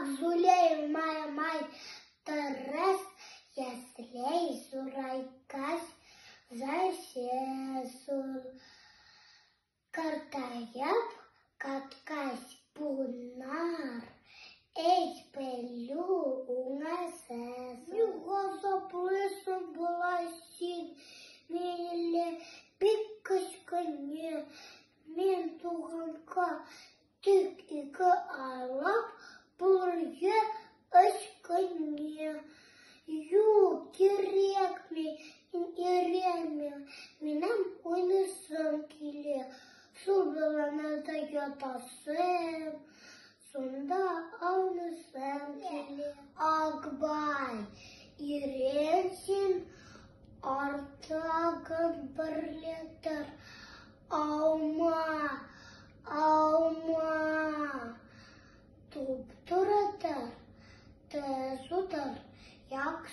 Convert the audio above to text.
зулей май тарас, яслей сурайкась, засесул. Картаяп, каткась пунар, эйт пелю уңасес. Югаса плесом была син, менеле пиккачкане, мен туғанка тик икі алап, бұлырге ашкане. Ю, керек ми, иреме, менам ойнысым келе. Субыланада ятасым, сонда аунысым келе. Акбай, иренсин, артагын бірлетір. Аума, туп тұратыр, тез ұтыр, як